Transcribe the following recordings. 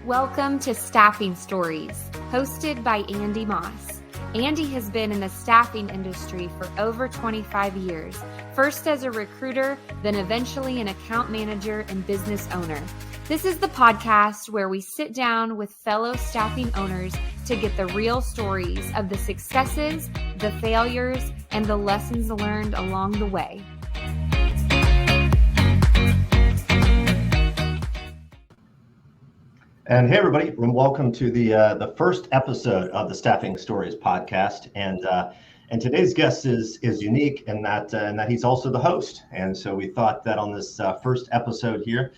Welcome to Staffing Stories, hosted by Andy Moss. Andy has been in the staffing industry for over 25 years, first as a recruiter, then eventually an account manager and business owner. This is the podcast where we sit down with fellow staffing owners to get the real stories of the successes, the failures, and the lessons learned along the way. And hey, everybody, and welcome to the first episode of the Staffing Stories podcast. And today's guest is unique in that he's also the host. And so we thought that on this first episode here,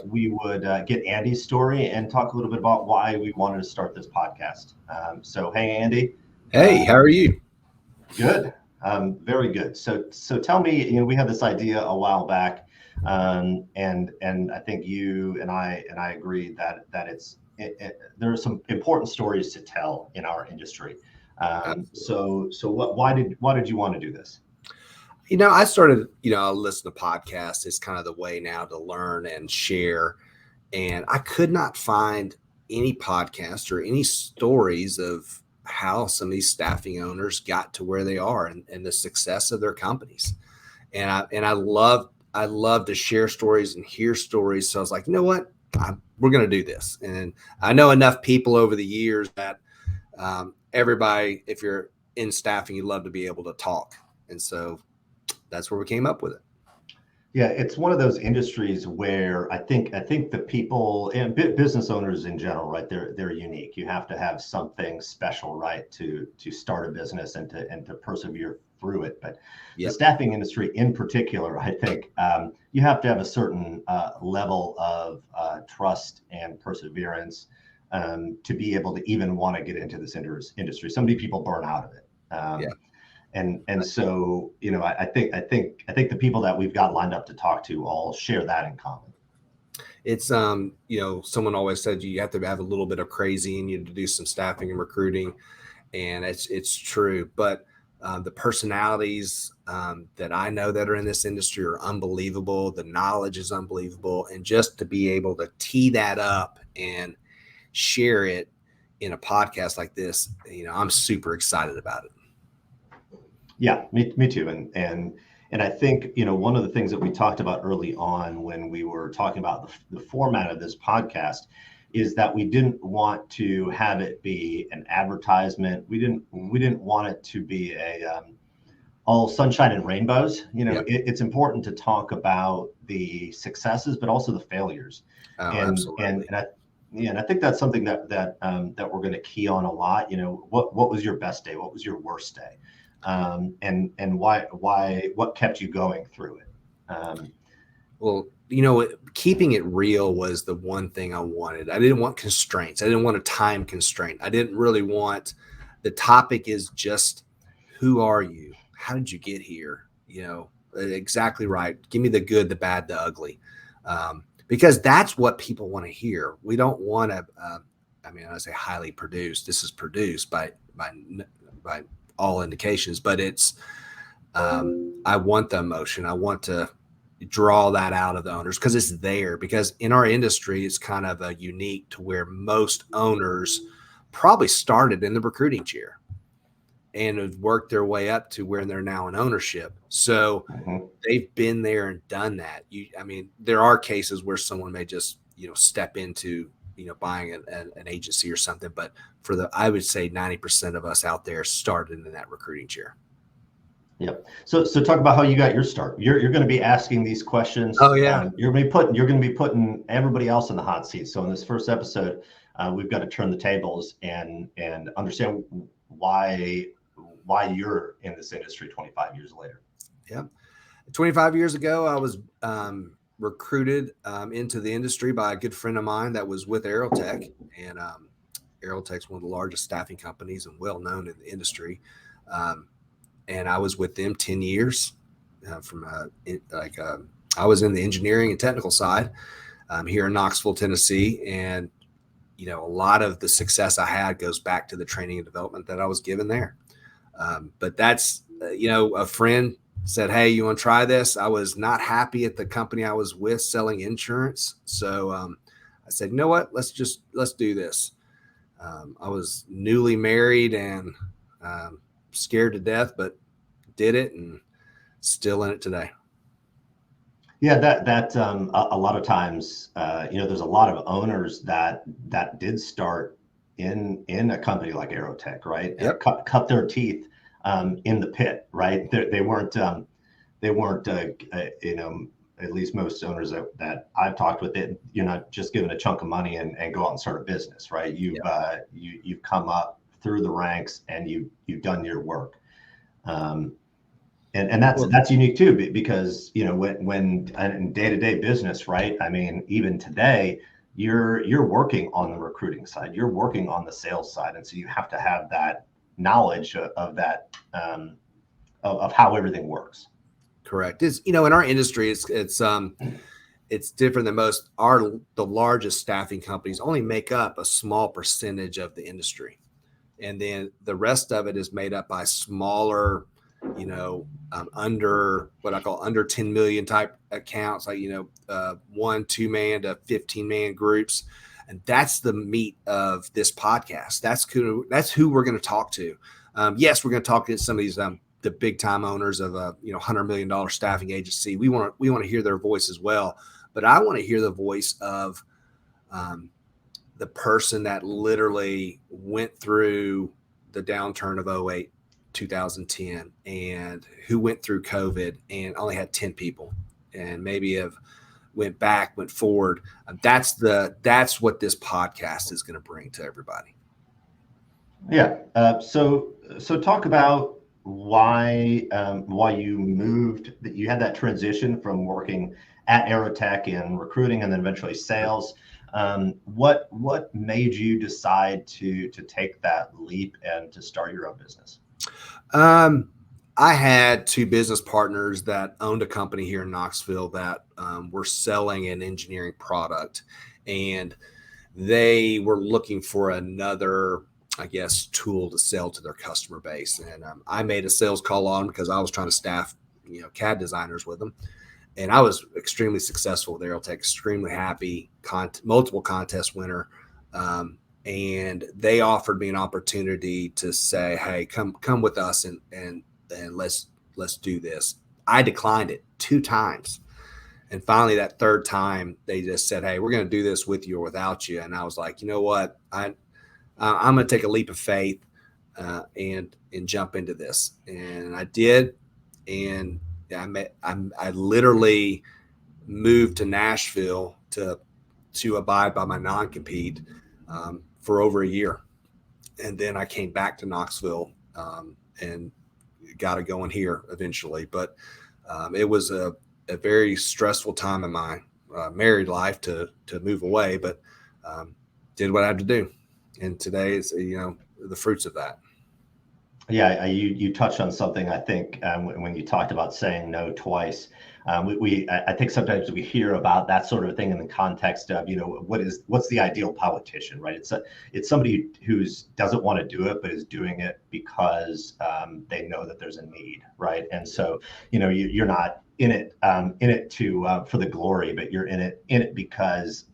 we would get Andy's story and talk a little bit about why we wanted to start this podcast. So hey, Andy. Hey, how are you? Good, very good. So tell me, we had this idea a while back. And I think you and I agree that there are some important stories to tell in our industry. So why did you want to do this? I started, I listen to podcasts. It's kind of the way now to learn and share. And I could not find any podcast or any stories of how some of these staffing owners got to where they are and the success of their companies. And I love to share stories and hear stories. So I was like, you know what? We're going to do this. And I know enough people over the years that everybody, if you're in staffing, you love to be able to talk. And so that's where we came up with it. Yeah, it's one of those industries where I think the people and business owners in general, right? They're unique. You have to have something special, right, to start a business and to persevere through it. But the staffing industry in particular, I think you have to have a certain level of trust and perseverance to be able to even want to get into this industry. So many people burn out of it. And so, I think the people that we've got lined up to talk to all share that in common. It's, someone always said you have to have a little bit of crazy in you to do some staffing and recruiting. And it's true. But the personalities that I know that are in this industry are unbelievable. The knowledge is unbelievable. And just to be able to tee that up and share it in a podcast like this, I'm super excited about it. Yeah, me too. And I think, one of the things that we talked about early on when we were talking about the format of this podcast is that we didn't want to have it be an advertisement. We didn't want it to be all sunshine and rainbows. It's important to talk about the successes, but also the failures. Absolutely. And I think that's something that we're going to key on a lot. What was your best day? What was your worst day? And why, what kept you going through it? Well, keeping it real was the one thing I wanted. I didn't want constraints. I didn't want a time constraint. I didn't really want, the topic is just, who are you? How did you get here? Exactly right. Give me the good, the bad, the ugly. Because that's what people want to hear. We don't want to, I say highly produced. This is produced by all indications, but it's, I want the emotion. I want to draw that out of the owners because it's there. Because in our industry, it's kind of unique to where most owners probably started in the recruiting chair and have worked their way up to where they're now in ownership. So they've been there and done that. There are cases where someone may just, step into, buying an agency or something. But I would say 90% of us out there started in that recruiting chair. Yep. So talk about how you got your start. You're going to be asking these questions. Oh yeah. You're going to be putting everybody else in the hot seat. So in this first episode, we've got to turn the tables and understand why you're in this industry 25 years later. Yeah. 25 years ago, I was recruited into the industry by a good friend of mine that was with Aerotech, and Aerotech's one of the largest staffing companies and well known in the industry. And I was with them 10 years I was in the engineering and technical side here in Knoxville, Tennessee. And, a lot of the success I had goes back to the training and development that I was given there. But that's, a friend said, hey, you want to try this? I was not happy at the company I was with selling insurance. So I said, you know what, let's do this. I was newly married and scared to death, but did it and still in it today. Yeah, that a lot of times, there's a lot of owners that did start in a company like Aerotech, right? Yep. Cut their teeth in the pit, right? They weren't at least most owners that I've talked with, you're not just given a chunk of money and go out and start a business, right? You've come up through the ranks and you've done your work. And that's unique too, because when in day-to-day business, right? I mean, even today, you're working on the recruiting side, you're working on the sales side, and so you have to have that knowledge of that of how everything works. Correct. It's in our industry, it's different than most. The largest staffing companies only make up a small percentage of the industry, and then the rest of it is made up by smaller, under what I call under 10 million type accounts, like 1-2 man to 15 man groups, and that's the meat of this podcast. That's who we're going to talk to. Yes, we're going to talk to some of these the big time owners of a $100 million staffing agency. We want to hear their voice as well, but I want to hear the voice of the person that literally went through the downturn of 08, 2010, and who went through COVID and only had 10 people, and maybe have went forward. That's what this podcast is going to bring to everybody. Yeah. So talk about why you moved, that you had that transition from working at Aerotech in recruiting and then eventually sales. What made you decide to take that leap and to start your own business? I had two business partners that owned a company here in Knoxville that were selling an engineering product, and they were looking for another, I guess, tool to sell to their customer base. And I made a sales call on because I was trying to staff, CAD designers with them. And I was extremely successful there. Aerotech, extremely happy, multiple contest winner. And they offered me an opportunity to say, hey, come with us and let's do this. I declined it 2 times. And finally, that third time, they just said, hey, we're going to do this with you or without you. And I was like, you know what? I'm going to take a leap of faith and jump into this. And I did. And I literally moved to Nashville to abide by my non-compete for over a year. And then I came back to Knoxville and got it going here eventually. But it was a very stressful time in my married life to move away, but did what I had to do. And today is, the fruits of that. Yeah, you touched on something, I think, when you talked about saying no twice. I think sometimes we hear about that sort of thing in the context of, what's the ideal politician, right? It's somebody who doesn't want to do it, but is doing it because they know that there's a need, right? And so, you're not in it for the glory, but you're in it because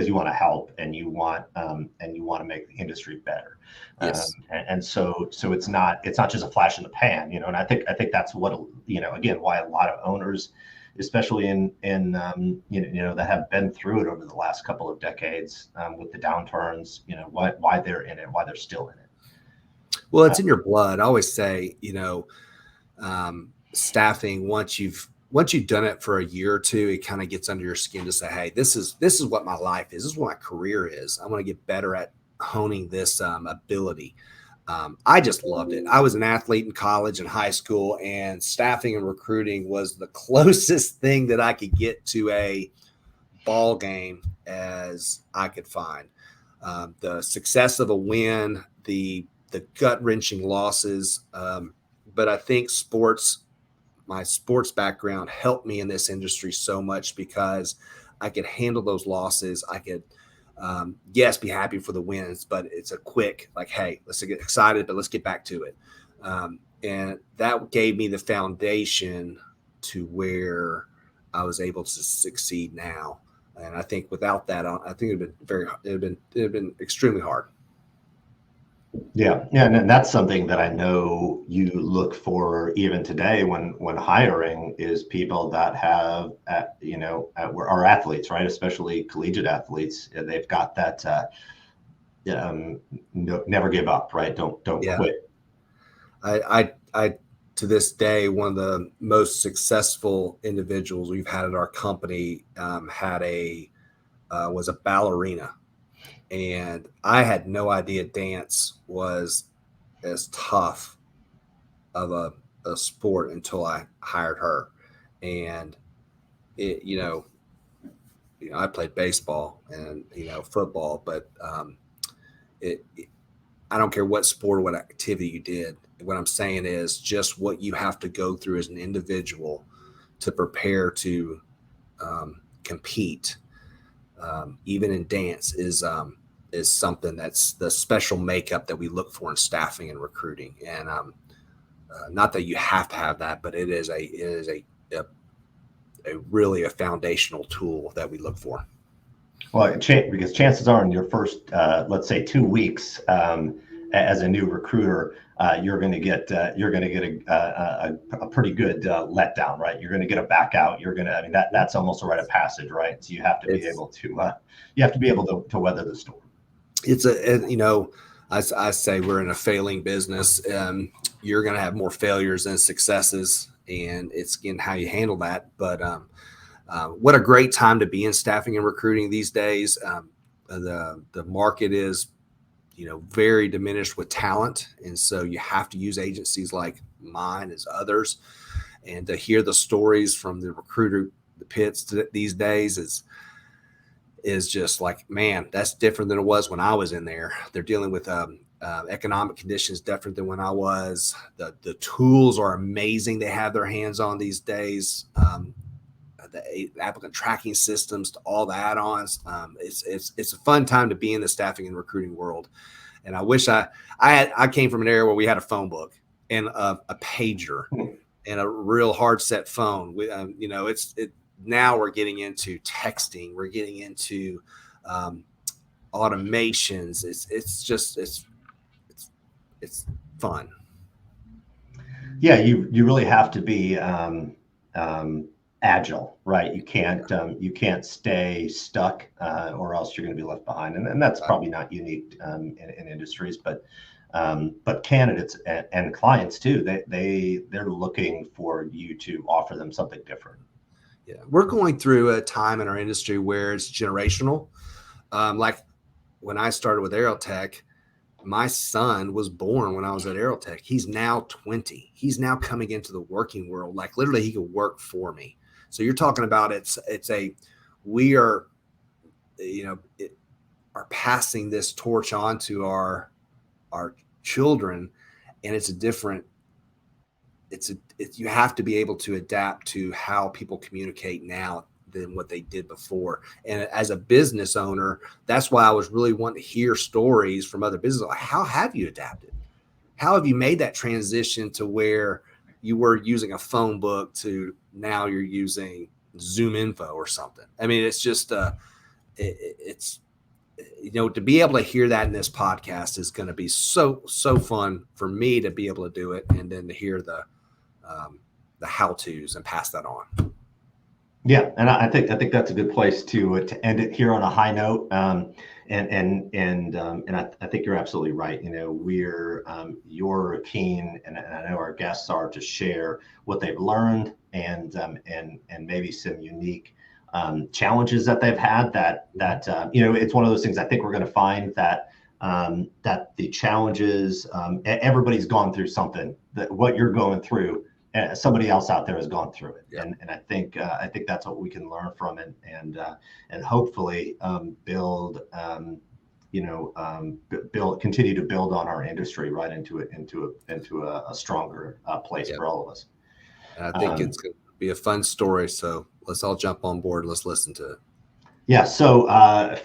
you want to help and you want to make the industry better. Yes. And so it's not just a flash in the pan, and I think that's what, again, why a lot of owners, especially in that have been through it over the last couple of decades with the downturns, why they're in it, why they're still in it. Well, it's in your blood. I always say, staffing, once you've done it for a year or two, it kind of gets under your skin to say, hey, this is what my life is. This is what my career is. I want to get better at honing this ability. I just loved it. I was an athlete in college and high school, and staffing and recruiting was the closest thing that I could get to a ball game as I could find. The success of a win, the gut-wrenching losses. But I think my sports background helped me in this industry so much because I could handle those losses. I could, yes, be happy for the wins, but it's a quick, like, hey, let's get excited, but let's get back to it. And that gave me the foundation to where I was able to succeed now. And I think without that, I think it'd been extremely hard. Yeah, and that's something that I know you look for even today when hiring is people that have, are athletes, right? Especially collegiate athletes. They've got that never give up, right? Don't quit. I to this day, one of the most successful individuals we've had at our company was a ballerina. And I had no idea dance was as tough of a sport until I hired her. And I played baseball and football, but I don't care what sport or what activity you did. What I'm saying is just what you have to go through as an individual to prepare to compete, even in dance, is something that's the special makeup that we look for in staffing and recruiting. And not that you have to have that, but it is a really a foundational tool that we look for. Well, because chances are in your first, let's say 2 weeks as a new recruiter, you're going to get a pretty good letdown, right? You're going to get a back out. That's almost a rite of passage, right? So you have to be able to weather the storm. I say we're in a failing business. You're going to have more failures than successes, and it's again how you handle that. But what a great time to be in staffing and recruiting these days. The market is, very diminished with talent. And so you have to use agencies like mine as others. And to hear the stories from the recruiter, the pits these days is just like, man, that's different than it was when I was in there. They're dealing with economic conditions different than when I was. The tools are amazing they have their hands on these days. The applicant tracking systems to all the add-ons. It's a fun time to be in the staffing and recruiting world. And I wish I came from an area where we had a phone book and a pager and a real hard set phone. Now we're getting into texting. We're getting into automations. It's fun. Yeah, you really have to be agile, right? You can't stay stuck, or else you're going to be left behind. And that's probably not unique in industries, but candidates and clients too. They're looking for you to offer them something different. Yeah, we're going through a time in our industry where it's generational. Like when I started with Aerotech, my son was born when I was at Aerotech. He's now 20. He's now coming into the working world. Like literally he could work for me. So you're talking about we are passing this torch on to our children, and you have to be able to adapt to how people communicate now than what they did before. And as a business owner, that's why I was really wanting to hear stories from other businesses. Like, how have you adapted? How have you made that transition to where you were using a phone book to now you're using Zoom info or something? I mean, it's just, to be able to hear that in this podcast is going to be so fun for me to be able to do it. And then to hear the how-tos and pass that on. Yeah, and I think that's a good place to end it here on a high note. And I think you're absolutely right. You're keen, and I know our guests are, to share what they've learned and maybe some unique challenges that they've had. That it's one of those things. I think we're going to find that the challenges, everybody's gone through something. That what you're going through, somebody else out there has gone through it. Yeah. And I think that's what we can learn from it, and hopefully build continue to build on our industry right into a stronger place for all of us. And I think it's going to be a fun story. So let's all jump on board. Let's listen to it. Yeah. So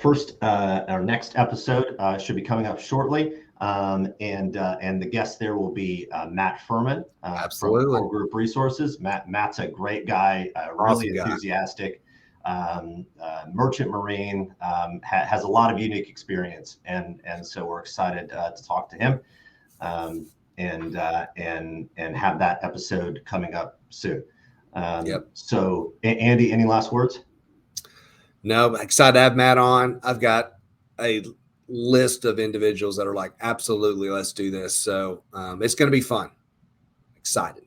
first, our next episode should be coming up shortly. And the guest there will be Matt Furman from Core Group Resources. Matt's a great guy, really enthusiastic. Merchant Marine, has a lot of unique experience, and so we're excited to talk to him, and have that episode coming up soon. So, Andy, any last words? No, excited to have Matt on. I've got a list of individuals that are like, absolutely, let's do this. So it's going to be fun. Excited.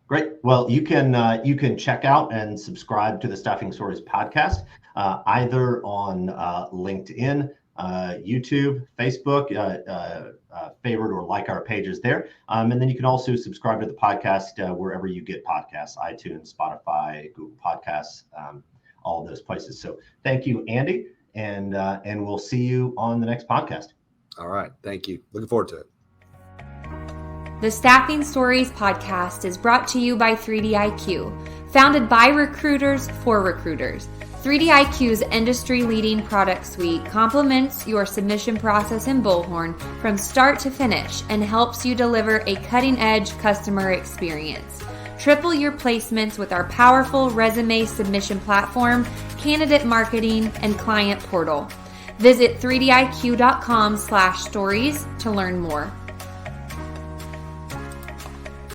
Great. Well, you can check out and subscribe to the Staffing Stories podcast, either on LinkedIn, YouTube, Facebook, favorite or like our pages there. And then you can also subscribe to the podcast wherever you get podcasts, iTunes, Spotify, Google Podcasts, all of those places. So thank you, Andy, and we'll see you on the next podcast. All right. Thank you. Looking forward to it. The Staffing Stories podcast is brought to you by 3DIQ, founded by recruiters for recruiters. 3DIQ's industry-leading product suite complements your submission process in Bullhorn from start to finish and helps you deliver a cutting-edge customer experience. Triple your placements with our powerful resume submission platform, candidate marketing, and client portal. Visit 3diq.com/stories to learn more.